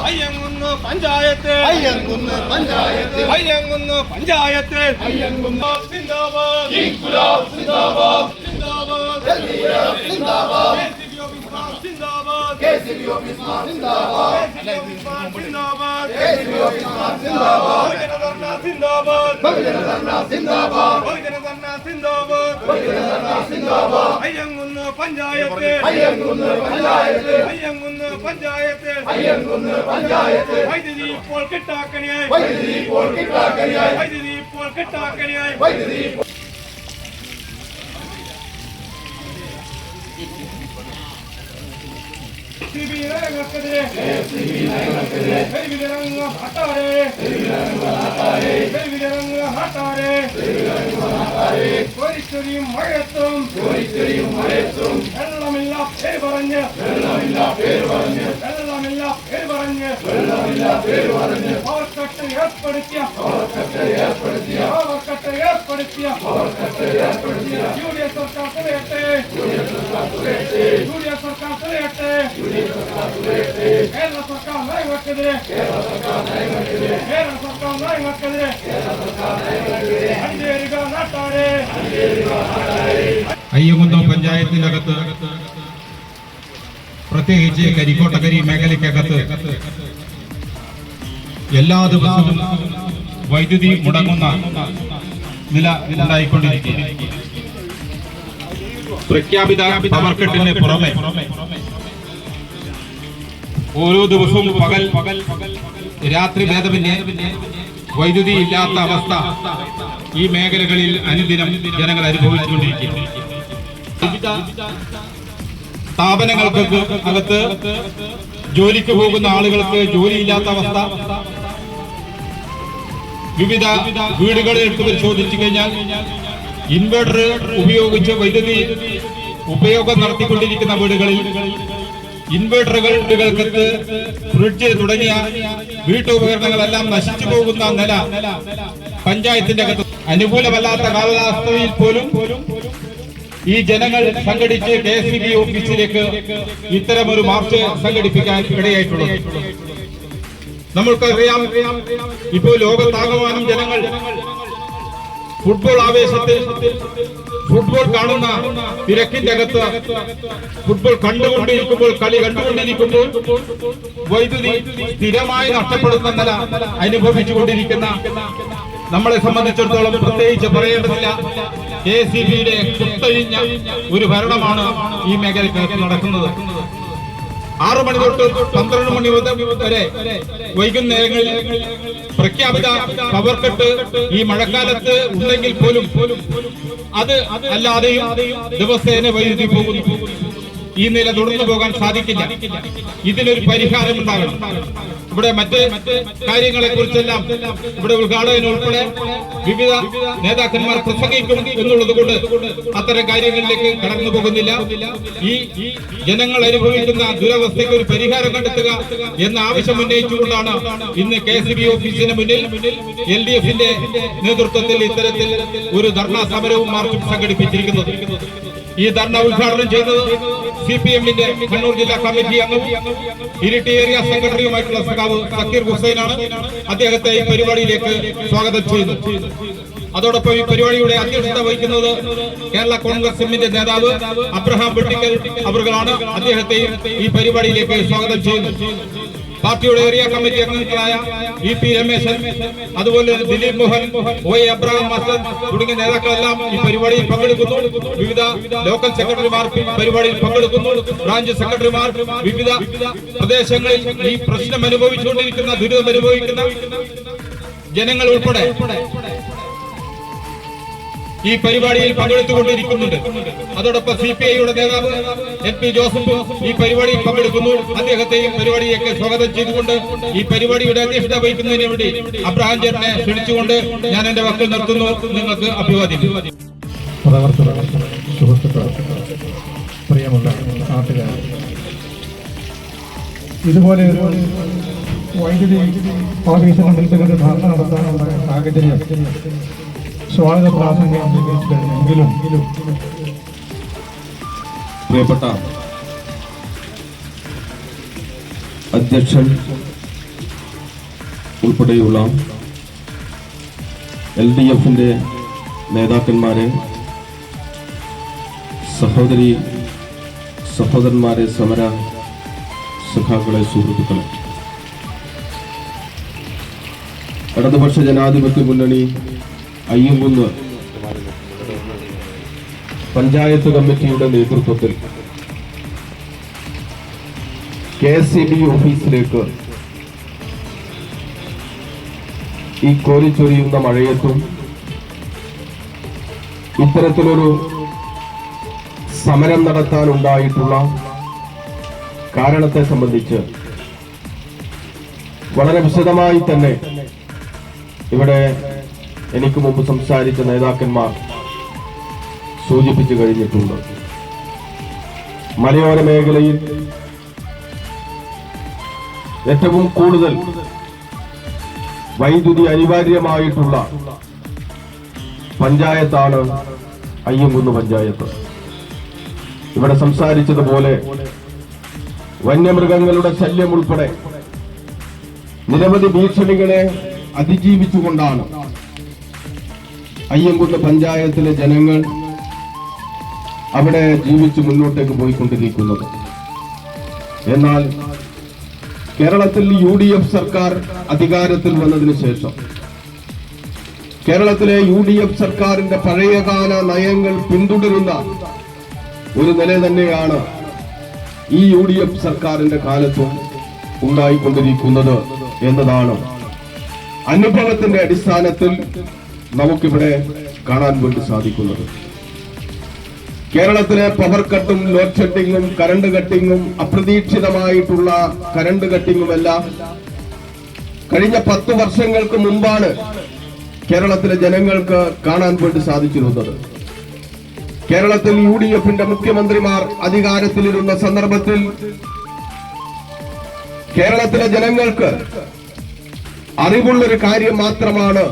അയ്യങ്കുന്ന് പഞ്ചായത്ത് അയ്യങ്കുന്ന് പഞ്ചായത്ത് അയ്യങ്കുന്ന് പഞ്ചായത്ത് അയ്യങ്കുന്ന് സിന്ദാബാദ് ഇൻക്ലാബ് സിന്ദാബാദ് സിന്ദാബാദ് സിന്ദാബാദ് സിന്ദാബാദ് കെസിബി office സിന്ദാബാദ് സിന്ദാബാദ് കെസിബി office സിന്ദാബാദ് ജനധർണ സിന്ദാബാദ് ബഹുജനധർണ സിന്ദാബാദ് ബഹുജനധർണ സിന്ദാബാദ് ബഹുജനധർണ സിന്ദാബാദ് അയ്യങ്കുന്ന് പഞ്ചായത്ത് അയ്യങ്കുന്ന് പഞ്ചായത്ത് അയ്യങ്കുന്ന് പഞ്ചായത്ത് അയ്യങ്കുന്ന് പഞ്ചായത്ത് വൈദ്യുതി ഇപ്പോൾ കിട്ടാക്കനിയായി വൈദ്യുതി ഇപ്പോൾ കിട്ടാക്കനിയായി വൈദ്യുതി ഇപ്പോൾ കിട്ടാക്കനിയായി വൈദ്യുതി മഴയത്തും വെള്ളമില്ല പേര് പറഞ്ഞ് പവർക്കട്ട് ഏർപ്പെടുത്തിയ യുഡിഎഫ് സർക്കാർ തുലയട്ടെ യുഡിഎഫ് സർക്കാർ തുലയട്ടെ കേരള സർക്കാർ നയങ്ങൾക്കെതിരെ കേരള സർക്കാർ നയങ്ങൾക്കെതിരെ അഞ്ചേരുക നാട്ടാരെ അയ്യങ്കുന്ന് പഞ്ചായത്തിനകത്ത് പ്രത്യേകിച്ച് കരിക്കോട്ടക്കരി മേഖലയ്ക്കകത്ത് എല്ലാ ദിവസവും വൈദ്യുതി മുടങ്ങുന്ന നില ഉണ്ടായിക്കൊണ്ടിരിക്കുന്നു. പ്രഖ്യാപിത പവർ കട്ടിന് പുറമെ ഓരോ ദിവസവും പകൽ രാത്രി ഭേദമന്യേ വൈദ്യുതി ഇല്ലാത്ത അവസ്ഥ ഈ മേഖലകളിൽ അനുദിനം ജനങ്ങൾ അനുഭവിച്ചുകൊണ്ടിരിക്കുന്നു. സ്ഥാപനങ്ങൾക്ക് അകത്ത് ജോലിക്ക് പോകുന്ന ആളുകൾക്ക് ജോലിയില്ലാത്ത അവസ്ഥ, വിവിധ വീടുകളിൽ എടുത്ത് പരിശോധിച്ചു കഴിഞ്ഞാൽ ഇൻവെർട്ടർ ഉപയോഗിച്ച് വൈദ്യുതി ഉപയോഗം നടത്തിക്കൊണ്ടിരിക്കുന്ന വീടുകളിൽ ഇൻവെർട്ടറുകൾക്ക് ഫ്രിഡ്ജ് തുടങ്ങിയ വീട്ടുപകരണങ്ങളെല്ലാം നശിച്ചു പോകുന്ന നില പഞ്ചായത്തിന്റെ അകത്ത് അനുകൂലമല്ലാത്ത കാലാവസ്ഥയിൽ പോലും ഈ ജനങ്ങൾ സംഘടിച്ച് കെഎസ്ഇബി ഓഫീസിലേക്ക് ഇത്തരമൊരു മാർച്ച് സംഘടിപ്പിക്കാൻ ഇടയായിട്ടുള്ളത്. നമ്മൾക്കറിയാം, ഇപ്പോൾ ലോകത്താകമാനം ജനങ്ങൾ ഫുട്ബോൾ ആവേശത്തിൽ ഫുട്ബോൾ കാണുന്ന തിരക്കിന്റെ അകത്ത് ഫുട്ബോൾ കണ്ടുകൊണ്ടിരിക്കുമ്പോൾ, കളി കണ്ടുകൊണ്ടിരിക്കുമ്പോൾ വൈദ്യുതി സ്ഥിരമായി നഷ്ടപ്പെടുന്ന നില അനുഭവിച്ചുകൊണ്ടിരിക്കുന്ന നമ്മളെ സംബന്ധിച്ചിടത്തോളം പ്രത്യേകിച്ച് പറയേണ്ടതില്ല. കെഎസ്ഇബിയുടെ കുത്തഴിഞ്ഞ ഒരു ഭരണമാണ് ഈ മേഖലയ്ക്കകത്ത് നടക്കുന്നത്. 6 മണി തൊട്ട് 12 മണി വരെ വൈകുന്നേരങ്ങളിൽ പ്രഖ്യാപിത പവർ കട്ട് ഈ മഴക്കാലത്ത് ഉണ്ടെങ്കിൽ പോലും അത് അല്ലാതെയും ദിവസേന വൈദ്യുതി പോകുന്നു. ഈ നില തുടർന്നു പോകാൻ സാധിക്കില്ല. ഇതിനൊരു പരിഹാരം ഉണ്ടാകണം. ഇവിടെ മറ്റ് കാര്യങ്ങളെ കുറിച്ചെല്ലാം ഇവിടെ ഉദ്ഘാടകൻ ഉൾപ്പെടെ വിവിധ നേതാക്കന്മാർ പ്രസംഗിക്കും എന്നുള്ളത് കൊണ്ട് അത്തരം കാര്യങ്ങളിലേക്ക് കടന്നു പോകുന്നില്ല. ഈ ജനങ്ങൾ അനുഭവിക്കുന്ന ദുരവസ്ഥയ്ക്ക് ഒരു പരിഹാരം കണ്ടെത്തുക എന്ന ആവശ്യം ഉന്നയിച്ചുകൊണ്ടാണ് ഇന്ന് കെഎസ്ഇബി ഓഫീസിന് മുന്നിൽ എൽഡിഎഫിന്റെ നേതൃത്വത്തിൽ ഇത്തരത്തിൽ ഒരു ധർണാ സമരവും മാർച്ചും സംഘടിപ്പിച്ചിരിക്കുന്നത്. ഈ ധർണ ഉദ്ഘാടനം ചെയ്തത് സിപിഎമ്മിന്റെ കണ്ണൂർ ജില്ലാ കമ്മിറ്റി അംഗവും ഇരിട്ടി ഏരിയ സെക്രട്ടറിയുമായിട്ടുള്ള സഖാവ് സക്കീർ ഹുസൈനാണ്. അദ്ദേഹത്തെ ഈ പരിപാടിയിലേക്ക് സ്വാഗതം ചെയ്യുന്നു. അതോടൊപ്പം ഈ പരിപാടിയുടെ അധ്യക്ഷത വഹിക്കുന്നത് കേരള കോൺഗ്രസ് എമ്മിന്റെ നേതാവ് അബ്രഹാം വെട്ടിക്കൽ അവറുകളാണ്. അദ്ദേഹത്തെയും ഈ പരിപാടിയിലേക്ക് സ്വാഗതം ചെയ്യുന്നു. പാർട്ടിയുടെ ഏരിയ കമ്മിറ്റി അംഗങ്ങളായ ഇ പി രമേശൻ, അതുപോലെ Dileep Mohan, O A Abraham master തുടങ്ങിയ നേതാക്കളെല്ലാം ഈ പരിപാടിയിൽ പങ്കെടുക്കുന്നു. വിവിധ ലോക്കൽ സെക്രട്ടറിമാർ പരിപാടിയിൽ പങ്കെടുക്കുന്നു. ബ്രാഞ്ച് സെക്രട്ടറിമാർ വിവിധ പ്രദേശങ്ങളിൽ ഈ പ്രശ്നം അനുഭവിച്ചുകൊണ്ടിരിക്കുന്ന, ദുരിതം അനുഭവിക്കുന്ന ജനങ്ങൾ ഉൾപ്പെടെ ഈ പരിപാടിയിൽ പങ്കെടുത്തുകൊണ്ടിരിക്കുന്നുണ്ട്. അതോടൊപ്പം CPI-യുടെ നേതാവ് MP ജോസഫ് ഈ പരിപാടിയിൽ പങ്കെടുക്കുന്നു. അദ്ദേഹത്തെയും പരിപാടിയൊക്കെ സ്വാഗതം ചെയ്തുകൊണ്ട് ഈ പരിപാടിയുടെ അധ്യക്ഷത വഹിക്കുന്നതിന് വേണ്ടി അബ്രഹാം ചേട്ടനെ ക്ഷണിച്ചുകൊണ്ട് ഞാൻ എന്റെ വാക്കിൽ നിർത്തുന്നു. നിങ്ങൾക്ക് അഭിവാദ്യം. പ്രിയമുള്ള നാട്ടുകാർ, ഇതുപോലെ വൈദ്യുതി ഓഫീസ് മണ്ഡലത്തിലൊരു ധാരണ നടത്താനുള്ള സാഹചര്യം സ്വാഗത പ്രാസംഗം എങ്കിലും പ്രിയപ്പെട്ട അധ്യക്ഷൻ ഉൾപ്പെടെയുള്ള LDF-ന്റെ നേതാക്കന്മാരെ, സഹോദരന്മാരെ, സമര സഖാക്കളെ, സുഹൃത്തുക്കളെ, ഇടതുപക്ഷ ജനാധിപത്യ മുന്നണി അയ്യങ്കുന്ന് പഞ്ചായത്ത് കമ്മിറ്റിയുടെ നേതൃത്വത്തിൽ KSEB ഓഫീസിലേക്ക് ഈ കോരിച്ചൊരിയുന്ന മഴയത്തും ഇത്തരത്തിലൊരു സമരം നടത്താനുണ്ടായിട്ടുള്ള കാരണത്തെ സംബന്ധിച്ച് വളരെ വിശദമായി തന്നെ ഇവിടെ എനിക്ക് മുമ്പ് സംസാരിച്ച നേതാക്കന്മാർ സൂചിപ്പിച്ചു കഴിഞ്ഞിട്ടുണ്ട്. മലയോര മേഖലയിൽ ഏറ്റവും കൂടുതൽ വൈദ്യുതി അനിവാര്യമായിട്ടുള്ള പഞ്ചായത്താണ് അയ്യങ്കുന്ന് പഞ്ചായത്ത്. ഇവിടെ സംസാരിച്ചതുപോലെ വന്യമൃഗങ്ങളുടെ ശല്യം ഉൾപ്പെടെ നിരവധി ഭീഷണികളെ അതിജീവിച്ചുകൊണ്ടാണ് അയ്യങ്കുന്ന് പഞ്ചായത്തിലെ ജനങ്ങൾ അവിടെ ജീവിച്ച് മുന്നോട്ടേക്ക് പോയിക്കൊണ്ടിരിക്കുന്നത്. എന്നാൽ കേരളത്തിൽ UDF സർക്കാർ അധികാരത്തിൽ വന്നതിന് ശേഷം കേരളത്തിലെ UDF സർക്കാരിന്റെ പഴയകാല നയങ്ങൾ പിന്തുടരുന്ന ഒരു നില തന്നെയാണ് ഈ UDF സർക്കാരിന്റെ കാലത്തും ഉണ്ടായിക്കൊണ്ടിരിക്കുന്നത് എന്നതാണ് അനുഭവത്തിന്റെ അടിസ്ഥാനത്തിൽ നമുക്കിവിടെ കാണാൻ വേണ്ടി സാധിക്കുന്നത്. കേരളത്തിലെ പവർ കട്ടും, ലോഡ് ഷെഡിങ്ങും, കറണ്ട് കട്ടിങ്ങും, അപ്രതീക്ഷിതമായിട്ടുള്ള കറണ്ട് കട്ടിങ്ങുമെല്ലാം കഴിഞ്ഞ 10 വർഷങ്ങൾക്ക് മുമ്പാണ് കേരളത്തിലെ ജനങ്ങൾക്ക് കാണാൻ വേണ്ടി സാധിച്ചിരുന്നത്. കേരളത്തിൽ UDF-ന്റെ മുഖ്യമന്ത്രിമാർ അധികാരത്തിലിരുന്ന സന്ദർഭത്തിൽ കേരളത്തിലെ ജനങ്ങൾക്ക് അറിവുള്ളൊരു കാര്യം മാത്രമാണ്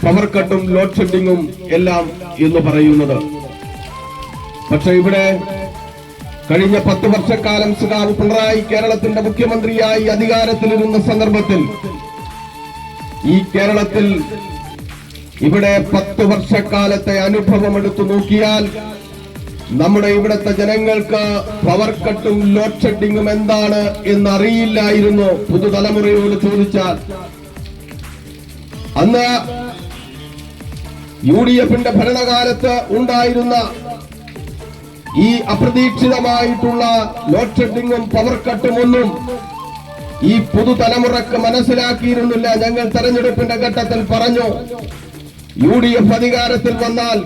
പവർ കട്ടും ലോഡ് ഷെഡിങ്ങും എല്ലാം എന്ന് പറയുന്നത്. പക്ഷെ ഇവിടെ കഴിഞ്ഞ 10 വർഷക്കാലം സഖാവ് പിണറായി കേരളത്തിന്റെ മുഖ്യമന്ത്രിയായി അധികാരത്തിലിരുന്ന സന്ദർഭത്തിൽ ഈ കേരളത്തിൽ ഇവിടെ 10 വർഷക്കാലത്തെ അനുഭവം എടുത്തു നോക്കിയാൽ നമ്മുടെ ഇവിടുത്തെ ജനങ്ങൾക്ക് പവർ കട്ടും ലോഡ് ഷെഡിങ്ങും എന്താണ് എന്നറിയില്ലായിരുന്നു. പുതുതലമുറയോട് ചോദിച്ചാൽ അന്ന് UDF-ന്റെ ഭരണകാലത്ത് ഉണ്ടായിരുന്ന ഈ അപ്രതീക്ഷിതമായിട്ടുള്ള ലോഡ് ഷെഡിങ്ങും പവർ കട്ടും ഒന്നും ഈ പുതുതലമുറക്ക് മനസ്സിലാക്കിയിരുന്നില്ല. ഞങ്ങൾ തെരഞ്ഞെടുപ്പിന്റെ ഘട്ടത്തിൽ പറഞ്ഞു, UDF അധികാരത്തിൽ വന്നാൽ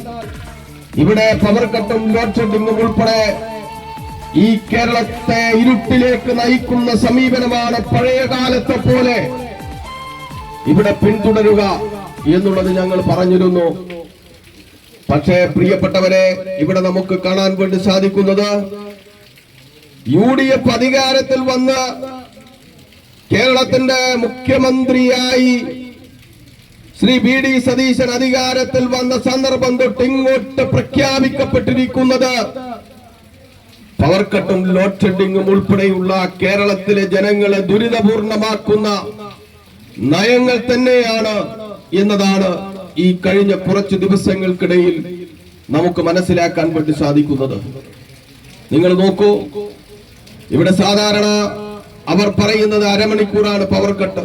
ഇവിടെ പവർ കട്ടും ലോഡ് ഷെഡിങ്ങും ഉൾപ്പെടെ ഈ കേരളത്തെ ഇരുട്ടിലേക്ക് നയിക്കുന്ന സമീപനമാണ് പഴയ കാലത്തെ പോലെ ഇവിടെ പിന്തുടരുക എന്നുള്ളത് ഞങ്ങൾ പറഞ്ഞിരുന്നു. പക്ഷേ പ്രിയപ്പെട്ടവരെ, ഇവിടെ നമുക്ക് കാണാൻ വേണ്ടി സാധിക്കുന്നത് UDF അധികാരത്തിൽ വന്ന് കേരളത്തിന്റെ മുഖ്യമന്ത്രിയായി ശ്രീ BD സതീശൻ അധികാരത്തിൽ വന്ന സന്ദർഭം തൊട്ട് ഇങ്ങോട്ട് പ്രഖ്യാപിക്കപ്പെട്ടിരിക്കുന്നത് പവർ കട്ടും ലോഡ് ഷെഡിങ്ങും ഉൾപ്പെടെയുള്ള കേരളത്തിലെ ജനങ്ങളെ ദുരിതപൂർണമാക്കുന്ന നയങ്ങൾ തന്നെയാണ് എന്നതാണ് ഈ കഴിഞ്ഞ കുറച്ച് ദിവസങ്ങൾക്കിടയിൽ നമുക്ക് മനസ്സിലാക്കാൻ വേണ്ടി സാധിക്കുന്നത്. നിങ്ങൾ നോക്കൂ, ഇവിടെ സാധാരണ അവർ പറയുന്നത് അരമണിക്കൂറാണ് പവർ കട്ട്.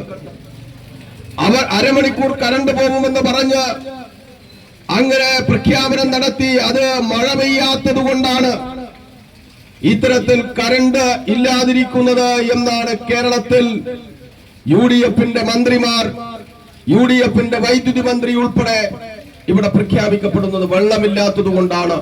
അവർ അരമണിക്കൂർ കറണ്ട് പോകുമെന്ന് പറഞ്ഞ് അങ്ങനെ പ്രഖ്യാപനം നടത്തി. അത് മഴ പെയ്യാത്തത് കൊണ്ടാണ് ഇത്തരത്തിൽ കറണ്ട് ഇല്ലാതിരിക്കുന്നത് എന്നാണ് കേരളത്തിൽ UDF-ന്റെ മന്ത്രിമാർ, UDF-ന്റെ വൈദ്യുതി മന്ത്രി ഉൾപ്പെടെ ഇവിടെ പ്രഖ്യാപിക്കപ്പെടുന്നത്. വെള്ളമില്ലാത്തത് കൊണ്ടാണ്.